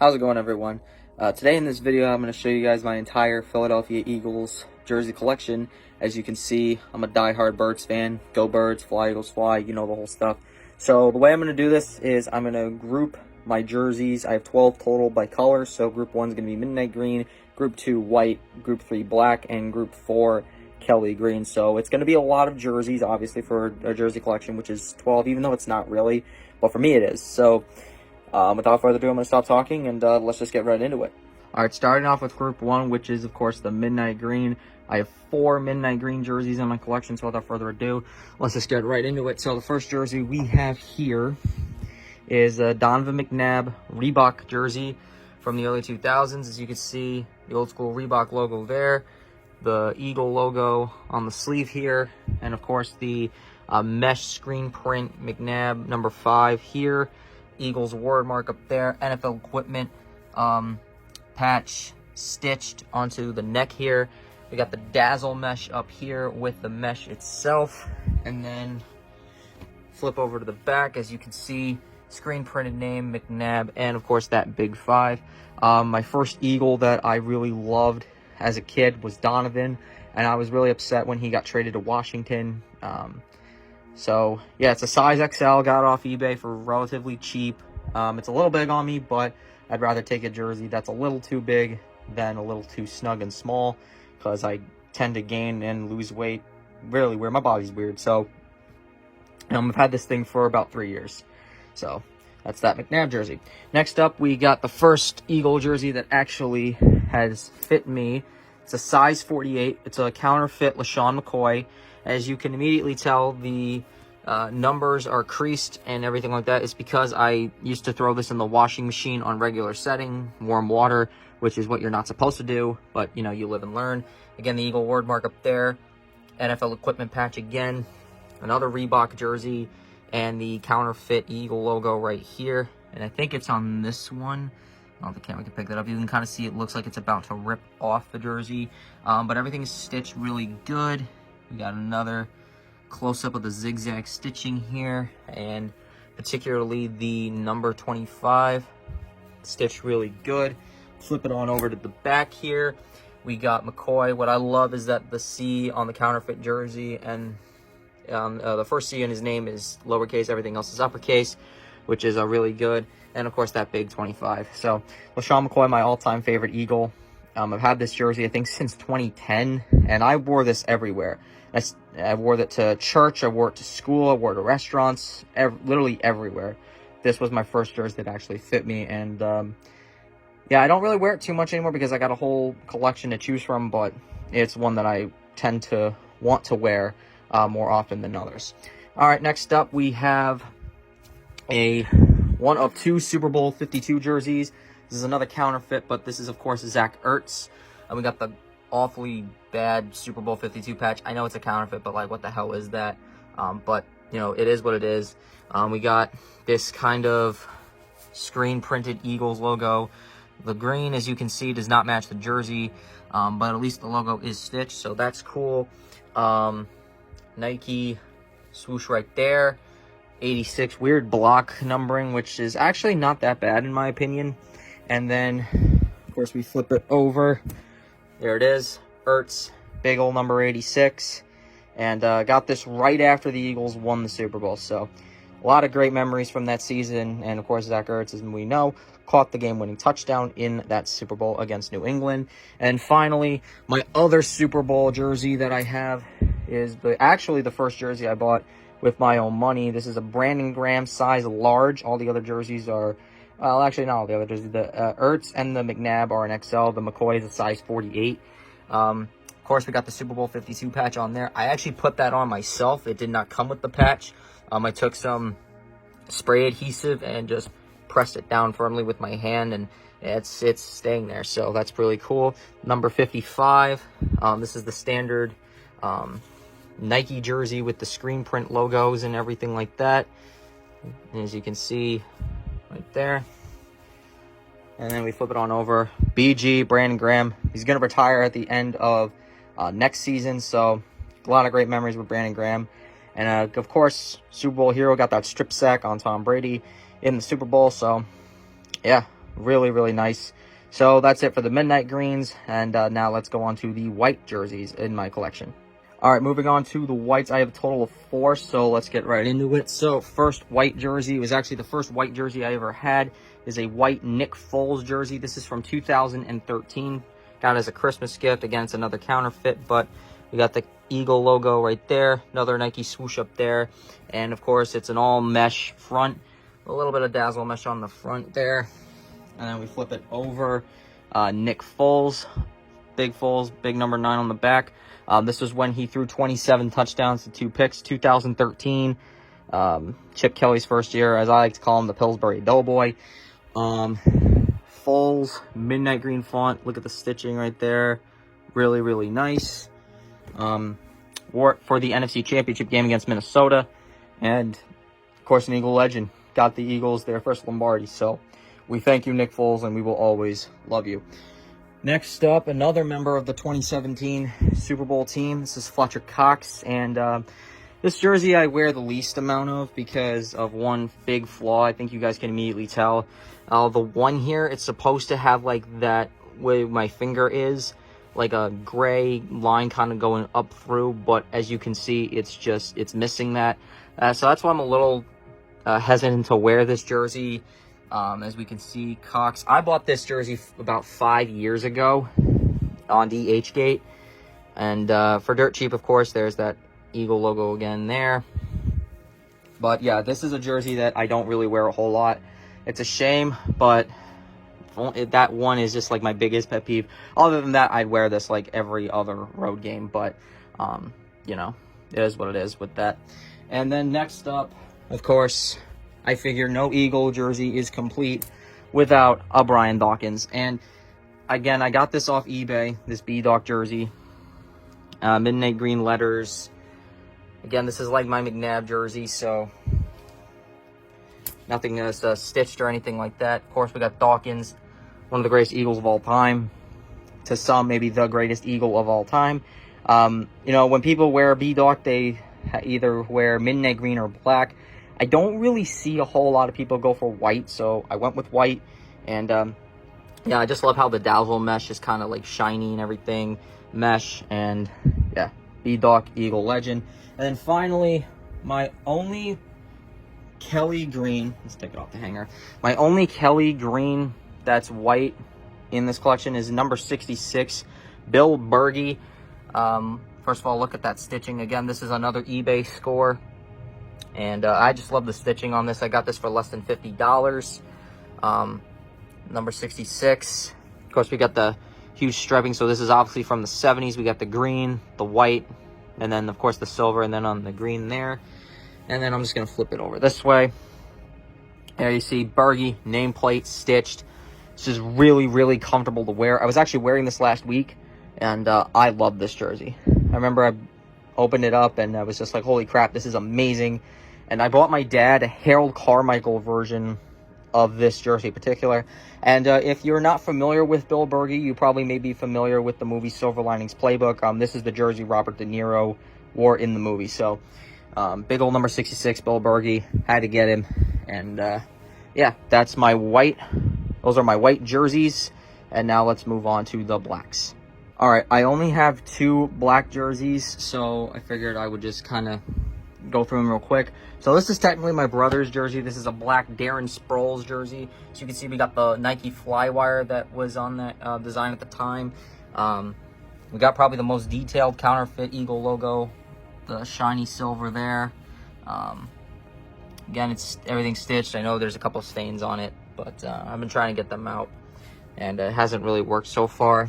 How's it going, everyone? Today in this video, I'm going to show you guys my entire Philadelphia Eagles jersey collection. As you can see, I'm a diehard Birds fan. Go Birds, fly Eagles fly, you know the whole stuff. So the way I'm going to do this is I'm going to group my jerseys. I have 12 total by color, so Group 1 is going to be midnight green, Group 2 white, Group 3 black, and Group 4 Kelly green. So it's going to be a lot of jerseys, obviously, for a jersey collection, which is 12, even though it's not really. But for me, it is. So without further ado, I'm going to stop talking and let's just get right into it. Alright, starting off with Group 1, which is, of course, the midnight green. I have 4 midnight green jerseys in my collection, so without further ado, let's just get right into it. So the first jersey we have here is a Donovan McNabb Reebok jersey from the early 2000s. As you can see, the old school Reebok logo there, the Eagle logo on the sleeve here, and of course the mesh screen print McNabb number 5 here. Eagles word mark up there, NFL equipment patch stitched onto the neck here. We got the dazzle mesh up here with the mesh itself, and then flip over to the back. As you can see, screen printed name McNabb, and of course that big 5. My first Eagle that I really loved as a kid was Donovan, and I was really upset when he got traded to Washington. So, yeah, it's a size XL, got it off eBay for relatively cheap. It's a little big on me, but I'd rather take a jersey that's a little too big than a little too snug and small, because I tend to gain and lose weight really weird. My body's weird, so I've had this thing for about 3 years. So, that's that McNabb jersey. Next up, we got the first Eagle jersey that actually has fit me. It's a size 48. It's a counterfeit LeSean McCoy. As you can immediately tell, the numbers are creased and everything like that. It's because I used to throw this in the washing machine on regular setting, warm water, which is what you're not supposed to do, but, you know, you live and learn. Again, the Eagle word mark up there, NFL equipment patch again, another Reebok jersey, and the counterfeit Eagle logo right here. And I think it's on this one. I don't know if the camera can pick that up. You can kind of see it looks like it's about to rip off the jersey, but everything is stitched really good. We got another close-up of the zigzag stitching here, and particularly the number 25 stitched really good. Flip it on over to the back here. We got McCoy. What I love is that the C on the counterfeit jersey, and the first C in his name is lowercase, everything else is uppercase, which is really good. And of course that big 25. So LeSean McCoy, my all-time favorite Eagle. I've had this jersey, I think, since 2010, and I wore this everywhere. I wore it to church, I wore it to school, I wore it to restaurants, literally everywhere. This was my first jersey that actually fit me, and yeah, I don't really wear it too much anymore because I got a whole collection to choose from, but it's one that I tend to want to wear more often than others. All right, next up we have one of 2 Super Bowl 52 jerseys. This is another counterfeit, but this is, of course, Zach Ertz. And we got the awfully bad Super Bowl 52 patch. I know it's a counterfeit, but, like, what the hell is that? But, you know, it is what it is. We got this kind of screen-printed Eagles logo. The green, as you can see, does not match the jersey, but at least the logo is stitched, so that's cool. Nike swoosh right there. 86, weird block numbering, which is actually not that bad in my opinion. And then, of course, we flip it over. There it is, Ertz, big old number 86. And got this right after the Eagles won the Super Bowl. So, a lot of great memories from that season. And, of course, Zach Ertz, as we know, caught the game-winning touchdown in that Super Bowl against New England. And finally, my other Super Bowl jersey that I have is actually the first jersey I bought with my own money. This is a Brandon Graham size large. All the other jerseys are, well, actually not all the other jerseys. The Ertz and the McNabb are an XL. The McCoy is a size 48. Of course, we got the Super Bowl 52 patch on there. I actually put that on myself. It did not come with the patch. I took some spray adhesive and just pressed it down firmly with my hand, and it's staying there. So that's really cool. Number 55. This is the standard Nike jersey with the screen print logos and everything like that. And as you can see right there. And then we flip it on over. BG, Brandon Graham. He's going to retire at the end of next season. So a lot of great memories with Brandon Graham. And, of course, Super Bowl hero got that strip sack on Tom Brady in the Super Bowl. So, yeah, Really, really nice. So that's it for the midnight greens, and now let's go on to the white jerseys in my collection. All right, moving on to the whites. I have a total of 4, so let's get right into it. So first white jersey, it was actually the first white jersey I ever had, is a white Nick Foles jersey. This is from 2013. Got it as a Christmas gift. Again, it's another counterfeit, but we got the Eagle logo right there, another Nike swoosh up there, and of course it's an all mesh front, a little bit of dazzle mesh on the front there, and then we flip it over. Nick Foles, big number 9 on the back. This was when he threw 27 touchdowns to 2 picks, 2013. Chip Kelly's first year, as I like to call him, the Pillsbury Doughboy. Foles, midnight green font. Look at the stitching right there. Really, really nice. Wore it for the NFC Championship game against Minnesota. And, of course, an Eagle legend. Got the Eagles their first Lombardi. So, we thank you, Nick Foles, and we will always love you. Next up, another member of the 2017 Super Bowl team. This is Fletcher Cox, and this jersey I wear the least amount of because of one big flaw. I think you guys can immediately tell. The one here, it's supposed to have like that where my finger is, like a gray line kind of going up through, but as you can see, it's missing that. So that's why I'm a little hesitant to wear this jersey. As we can see, Cox. I bought this jersey about 5 years ago on DHgate. And for dirt cheap, of course, there's that Eagle logo again there. But yeah, this is a jersey that I don't really wear a whole lot. It's a shame, but that one is just like my biggest pet peeve. Other than that, I'd wear this like every other road game. But, you know, it is what it is with that. And then next up, of course, I figure no Eagle jersey is complete without a Brian Dawkins. And again, I got this off eBay, this B-Doc jersey. Midnight green letters. Again, this is like my McNabb jersey, so nothing is stitched or anything like that. Of course, we got Dawkins, one of the greatest Eagles of all time. To some, maybe the greatest Eagle of all time. You know, when people wear B-Doc, they either wear midnight green or black. I don't really see a whole lot of people go for white, so I went with white. And, yeah, I just love how the dazzle mesh is kind of, like, shiny and everything. Mesh, and, yeah, B-Doc, Eagle legend. And then finally, my only Kelly green. Let's take it off the hanger. My only Kelly green that's white in this collection is number 66, Bill Bergey. First of all, look at that stitching. Again, this is another eBay score. And I just love the stitching on this. I got this for less than $50. Number 66. Of course, we got the huge striping. So this is obviously from the 70s. We got the green, the white, and then, of course, the silver, and then on the green there. And then I'm just going to flip it over this way. There you see Bergey, nameplate, stitched. This is really, really comfortable to wear. I was actually wearing this last week, and I love this jersey. I remember I opened it up, and I was just like, holy crap, this is amazing. And I bought my dad a Harold Carmichael version of this jersey in particular. And if you're not familiar with Bill Bergey, you probably may be familiar with the movie Silver Linings Playbook. This is the jersey Robert De Niro wore in the movie. So, big old number 66, Bill Bergey. Had to get him. And, yeah, that's my white. Those are my white jerseys. And now let's move on to the blacks. All right, I only have 2 black jerseys, so I figured I would just kind of go through them real quick. So this is technically my brother's jersey. This is a black Darren Sproles jersey. So you can see we got the Nike Flywire that was on that design at the time. We got probably the most detailed counterfeit Eagle logo, the shiny silver there. Again, it's everything stitched. I know there's a couple stains on it, but I've been trying to get them out, and it hasn't really worked so far.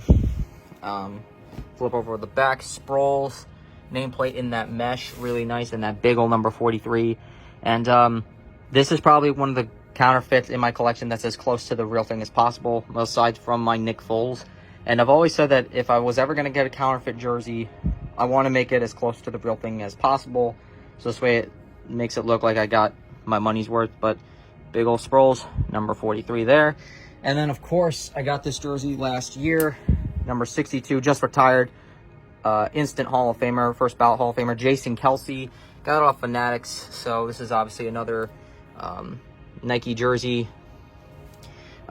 Flip over the back, Sproles. Nameplate in that mesh, really nice, and that big old number 43. And this is probably one of the counterfeits in my collection that's as close to the real thing as possible, aside from my Nick Foles. And I've always said that if I was ever going to get a counterfeit jersey, I want to make it as close to the real thing as possible, so this way it makes it look like I got my money's worth. But big old Sproles, number 43 there. And then, of course, I got this jersey last year, number 62, just retired. Instant Hall of Famer, first ballot Hall of Famer, Jason Kelce. Got it off Fanatics, so this is obviously another Nike jersey.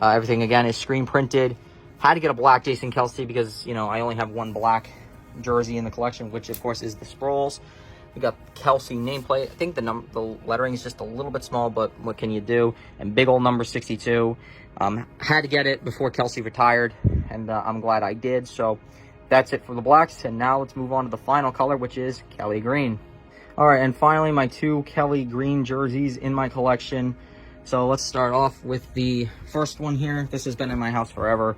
Everything, again, is screen printed. Had to get a black Jason Kelce because, you know, I only have one black jersey in the collection, which, of course, is the Sproles. We got Kelce nameplate. I think the lettering is just a little bit small, but what can you do? And big old number 62. Had to get it before Kelce retired, and I'm glad I did. So that's it for the blacks, and now let's move on to the final color, which is Kelly Green. All right, and finally, my 2 Kelly Green jerseys in my collection. So let's start off with the first one here. This has been in my house forever.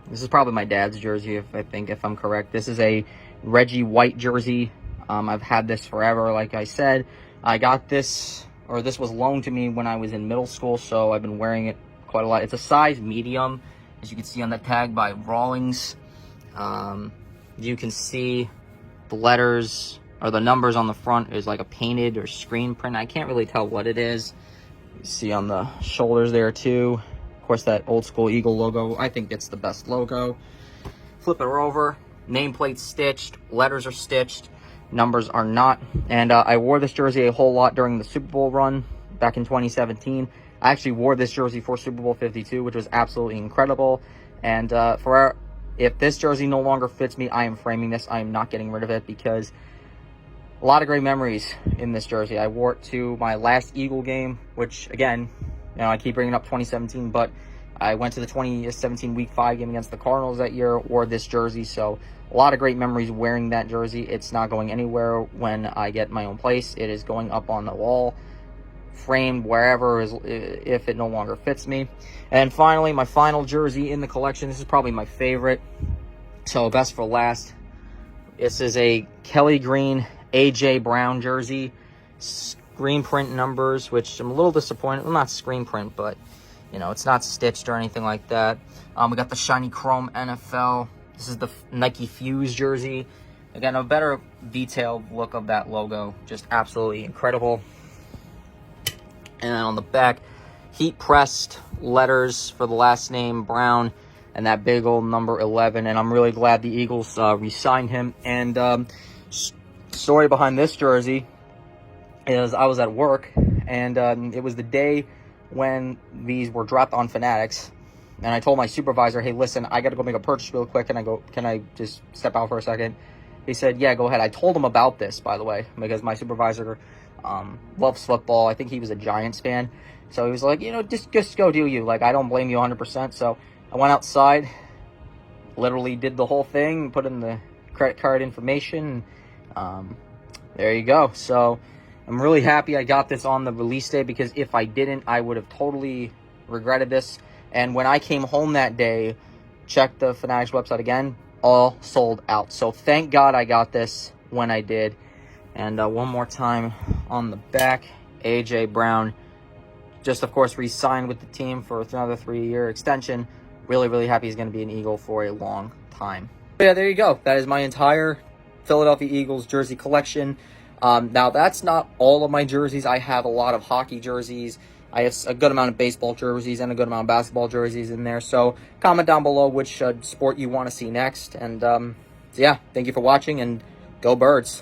This is probably my dad's jersey, if I'm correct. This is a Reggie White jersey. I've had this forever, like I said. I got this, or this was loaned to me when I was in middle school, so I've been wearing it quite a lot. It's a size medium, as you can see on the tag by Rawlings. You can see the letters, or the numbers on the front is like a painted or screen print. I can't really tell what it is. You see on the shoulders there too. Of course, that old school Eagle logo. I think it's the best logo. Flip it over. Nameplate stitched. Letters are stitched. Numbers are not. And I wore this jersey a whole lot during the Super Bowl run back in 2017. I actually wore this jersey for Super Bowl 52, which was absolutely incredible. And if this jersey no longer fits me, I am framing this. I am not getting rid of it because a lot of great memories in this jersey. I wore it to my last Eagle game, which, again, you know, I keep bringing up 2017, but I went to the 2017 Week 5 game against the Cardinals that year, wore this jersey, so a lot of great memories wearing that jersey. It's not going anywhere when I get my own place. It is going up on the wall, framed wherever, if it no longer fits me. And finally, my final jersey in the collection. This is probably my favorite, so best for last. This is a Kelly Green A.J. Brown jersey. Screen print numbers, which I'm a little disappointed. Well, not screen print, but, you know, it's not stitched or anything like that. We got the shiny chrome NFL. This is the Nike Fuse jersey. Again, a better detailed look of that logo. Just absolutely incredible. And then on the back, heat pressed letters for the last name Brown and that big old number 11. And I'm really glad the Eagles re-signed him. And story behind this jersey is I was at work, and it was the day when these were dropped on Fanatics. And I told my supervisor, hey, listen, I got to go make a purchase real quick. Can I just step out for a second? He said, yeah, go ahead. I told him about this, by the way, because my supervisor loves football. I think he was a Giants fan. So he was like, you know, just go do you. Like, I don't blame you 100%. So I went outside, literally did the whole thing, put in the credit card information. There you go. So I'm really happy I got this on the release day, because if I didn't, I would have totally regretted this. And when I came home that day, checked the Fanatics website again, all sold out. So thank God I got this when I did. And one more time on the back, A.J. Brown, just, of course, re-signed with the team for another 3-year extension. Really, really happy he's going to be an Eagle for a long time. But yeah, there you go. That is my entire Philadelphia Eagles jersey collection. Now, that's not all of my jerseys. I have a lot of hockey jerseys. I have a good amount of baseball jerseys and a good amount of basketball jerseys in there. So comment down below which sport you want to see next. And so yeah, thank you for watching, and go Birds.